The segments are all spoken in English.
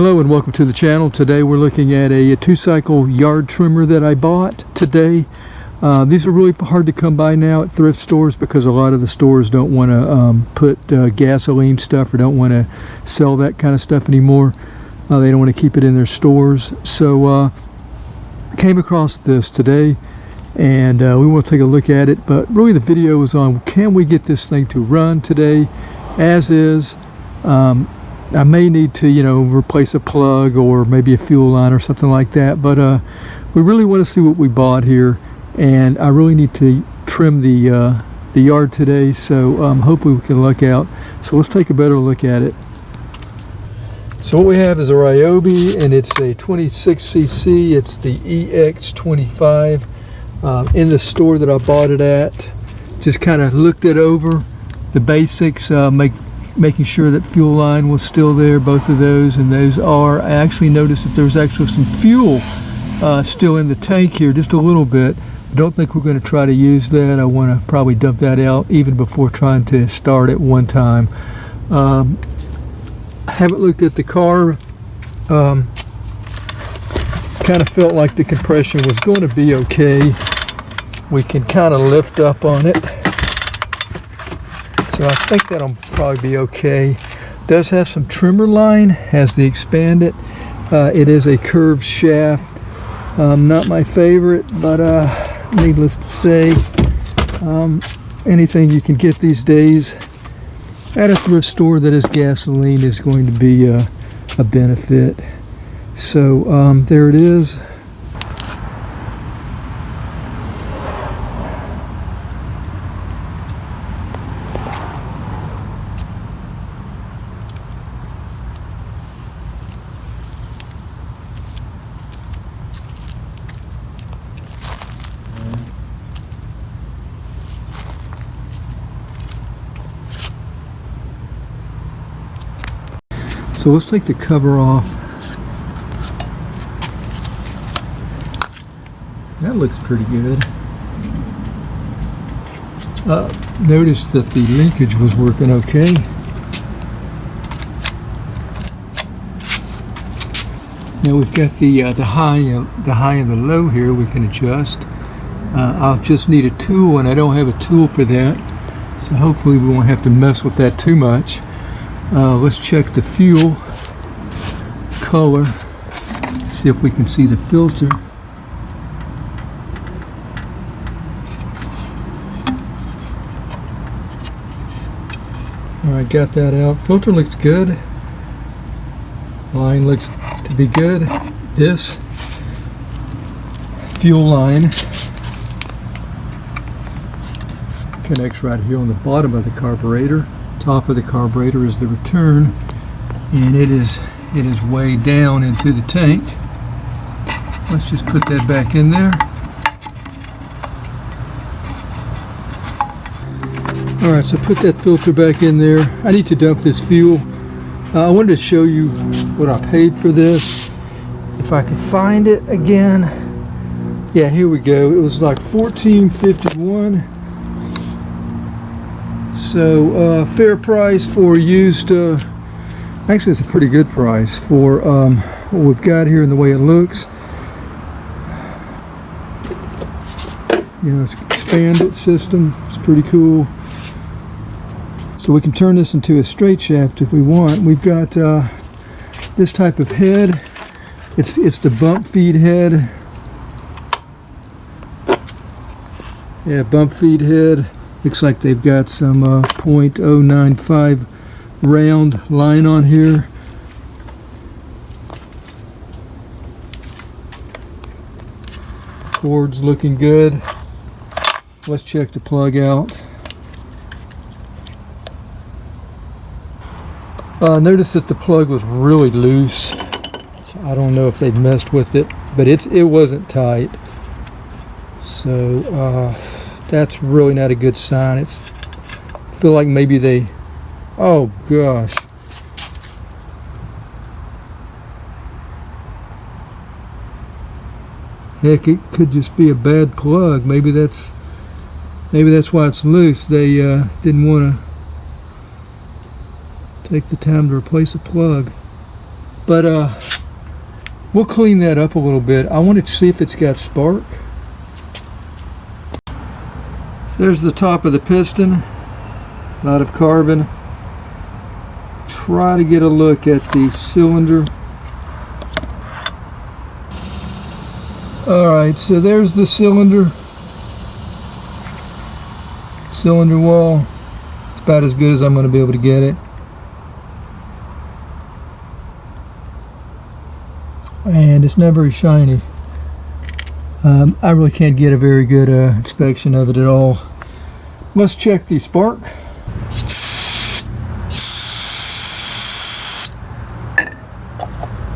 Hello and welcome to the channel. Today we're looking at a 2-cycle yard trimmer that I bought today. These are really hard to come by now at thrift stores because a lot of the stores don't want to put gasoline stuff or don't want to sell that kind of stuff anymore. They don't want to keep it in their stores. So I came across this today and we want to take a look at it, but really the video is on can we get this thing to run today as is. I may need to, replace a plug or maybe a fuel line or something like that, but we really want to see what we bought here, and I really need to trim the yard today, so hopefully we can luck out. So let's take a better look at it. So what we have is a Ryobi, and it's a 26cc. It's the EX-25 in the store that I bought it at. Just kind of looked it over, the basics, making sure that fuel line was still there, both of those, and those are. I actually noticed that there's actually some fuel still in the tank here, just a little bit. I don't think we're going to try to use that. I want to probably dump that out even before trying to start it one time. I haven't looked at the car. Kind of felt like the compression was going to be okay. We can kind of lift up on it. So I think that'll probably be okay. Does have some trimmer line, has the expanded. It is a curved shaft. Not my favorite, but needless to say, anything you can get these days at a thrift store that is gasoline is going to be a benefit. So there it is. So let's take the cover off. That looks pretty good. Noticed that the linkage was working okay. Now we've got the high and the low here we can adjust. I'll just need a tool, and I don't have a tool for that. So hopefully we won't have to mess with that too much. Let's check the fuel color, see if we can see the filter. Alright, got that out. Filter looks good. Line looks to be good. This fuel line connects right here on the bottom of the carburetor. Top of the carburetor is the return, and it is way down into the tank. Let's just put that back in there. Alright, so put that filter back in there. I need to dump this fuel. I wanted to show you what I paid for this. If I can find it again. Yeah, here we go. It was like $14.51. So fair price for used. Actually, it's a pretty good price for what we've got here and the way it looks. It's an expanded system. It's pretty cool. So we can turn this into a straight shaft if we want. We've got this type of head. It's the bump feed head. Yeah, bump feed head. Looks like they've got some .095 round line on here. Cord's looking good. Let's check the plug out. Notice that the plug was really loose. So I don't know if they messed with it, but it wasn't tight. So that's really not a good sign. I feel like maybe they, oh gosh. Heck, it could just be a bad plug. Maybe that's why it's loose. They didn't want to take the time to replace a plug. But we'll clean that up a little bit. I wanted to see if it's got spark. So there's the top of the piston. A lot of carbon. Try to get a look at the cylinder. Alright, so there's the cylinder wall. It's about as good as I'm going to be able to get it. And it's not very shiny. I really can't get a very good inspection of it at all. Let's check the spark.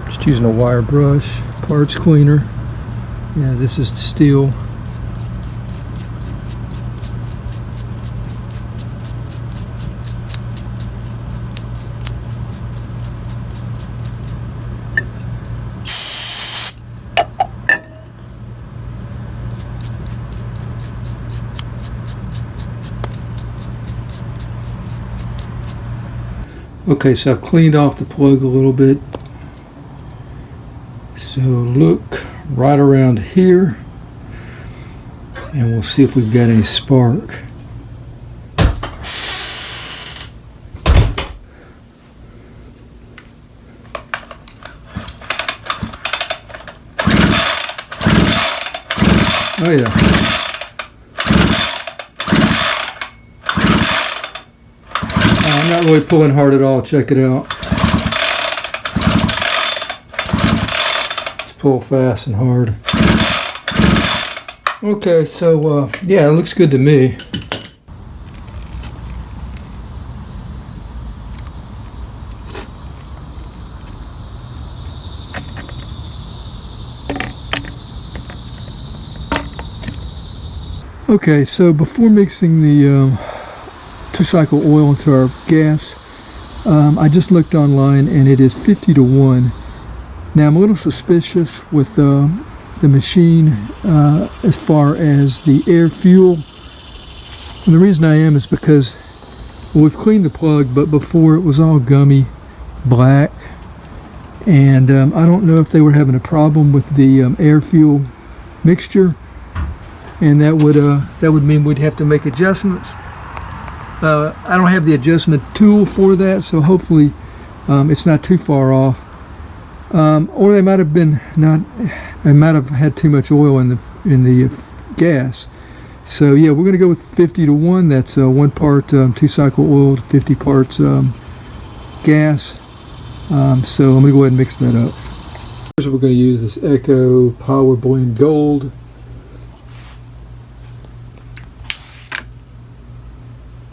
Just using a wire brush, parts cleaner. Yeah, this is the steel. Okay, so I've cleaned off the plug a little bit. So look right around here and we'll see if we've got any spark. Oh yeah. I'm not really pulling hard at all. Check it out. Just pull fast and hard. Okay, so yeah, it looks good to me. Okay, so before mixing the two-cycle oil into our gas, I just looked online and it is 50 to 1. Now I'm a little suspicious with the machine as far as the air fuel. And the reason I am is because we've cleaned the plug, but before it was all gummy black, and I don't know if they were having a problem with the air fuel mixture, and that would mean we'd have to make adjustments. I don't have the adjustment tool for that, so hopefully it's not too far off. Or they might have been they might have had too much oil in the gas. So yeah, we're going to go with 50 to 1. That's 1 part two-cycle oil to 50 parts gas. So I'm going to go ahead and mix that up. First we're going to use this Echo Power Blend Gold.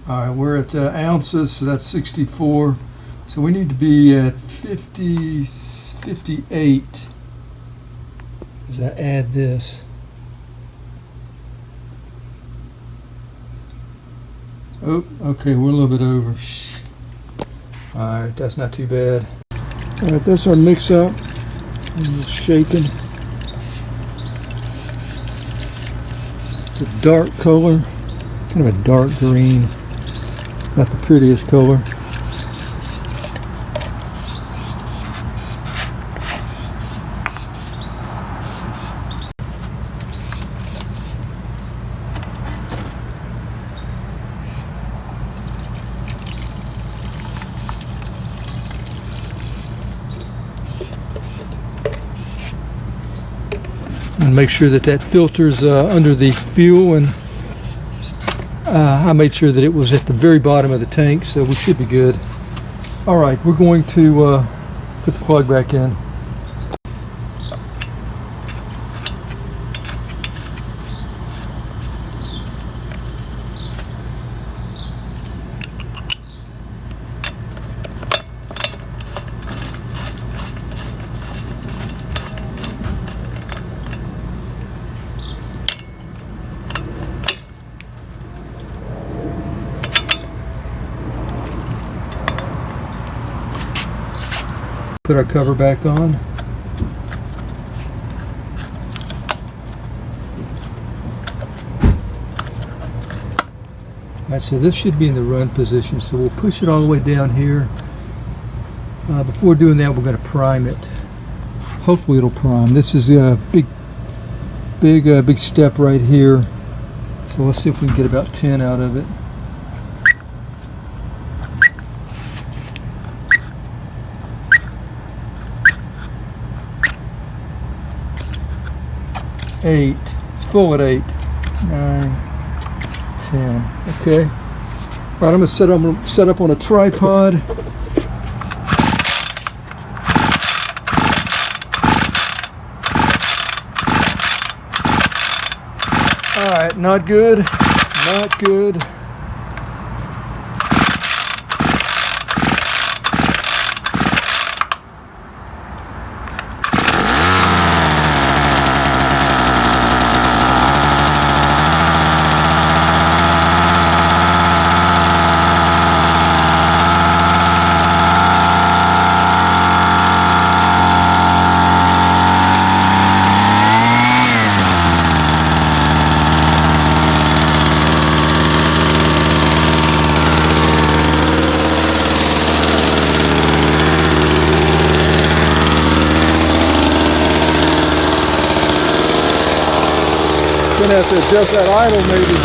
Alright, we're at ounces, so that's 64. So we need to be at 58 as I add this. Oh, okay, we're a little bit over. Alright, that's not too bad. Alright, that's our mix up. I'm just shaking. It's a dark color, kind of a dark green. Not the prettiest color. And make sure that that filter's under the fuel, and I made sure that it was at the very bottom of the tank, so we should be good. Alright, we're going to put the plug back in. Put our cover back on. Alright, so this should be in the run position, so we'll push it all the way down here Before doing that, we're going to prime it. Hopefully it'll prime. This is a big step right here. So let's see if we can get about 10 out of it. Eight. It's full at 8, 9, 10. Okay. All right, I'm gonna set up on a tripod. All right, not good. Not good. Gonna have to adjust that idle maybe.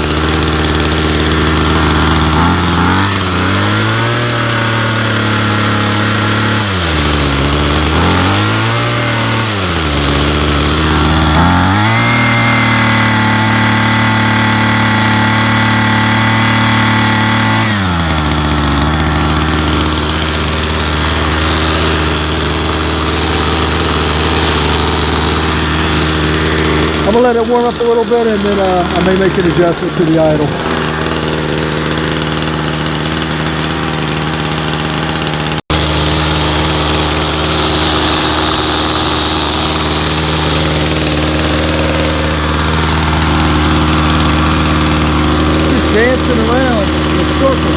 I'm gonna let it warm up a little bit, and then I may make an adjustment to the idle. Just dancing around in a circle.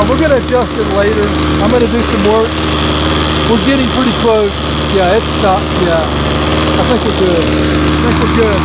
We're going to adjust it later. I'm going to do some work. We're getting pretty close. Yeah, it's stopped. Yeah, I think we're good. I think we're good.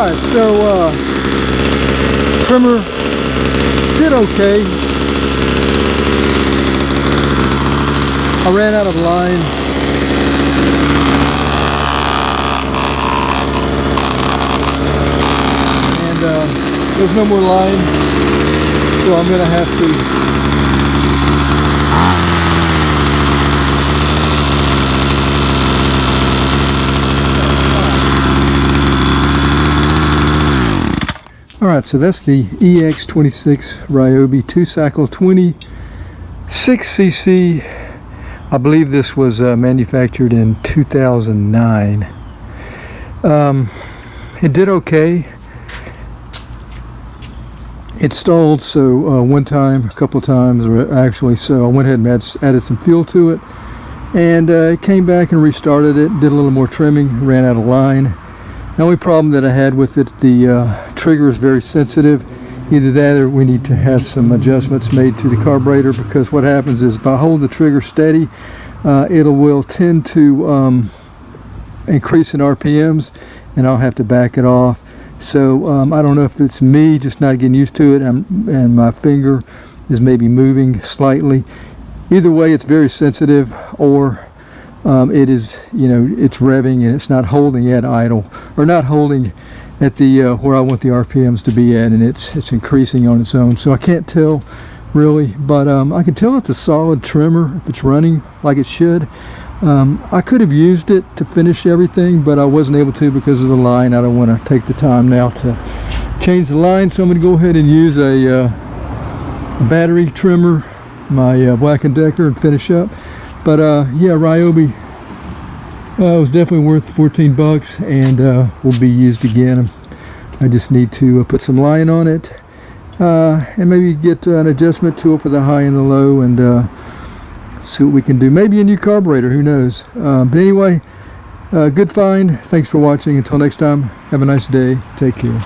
Alright, so trimmer did okay. I ran out of line. And there's no more line, so I'm gonna have to Alright, so that's the EX-26 Ryobi 2-cycle 26cc. I believe this was manufactured in 2009. It did okay. It stalled, so one time, a couple of times actually, so I went ahead and added some fuel to it, and it came back and restarted it, did a little more trimming, ran out of line. The only problem that I had with it, the trigger is very sensitive. Either that or we need to have some adjustments made to the carburetor, because what happens is if I hold the trigger steady, it will tend to increase in RPMs, and I'll have to back it off. So I don't know if it's me just not getting used to it and my finger is maybe moving slightly. Either way, it's very sensitive, or it is, it's revving and it's not holding at idle, or not holding at the where I want the RPMs to be at, and it's increasing on its own. So I can't tell really, but I can tell it's a solid trimmer if it's running like it should. I could have used it to finish everything, but I wasn't able to because of the line. I don't want to take the time now to change the line, so I'm going to go ahead and use a battery trimmer, my Black & Decker, and finish up. But yeah, Ryobi was definitely worth 14 bucks, and will be used again. I just need to put some line on it, and maybe get an adjustment tool for the high and the low, and see what we can do. Maybe a new carburetor, who knows. But anyway, good find. Thanks for watching. Until next time, have a nice day. Take care.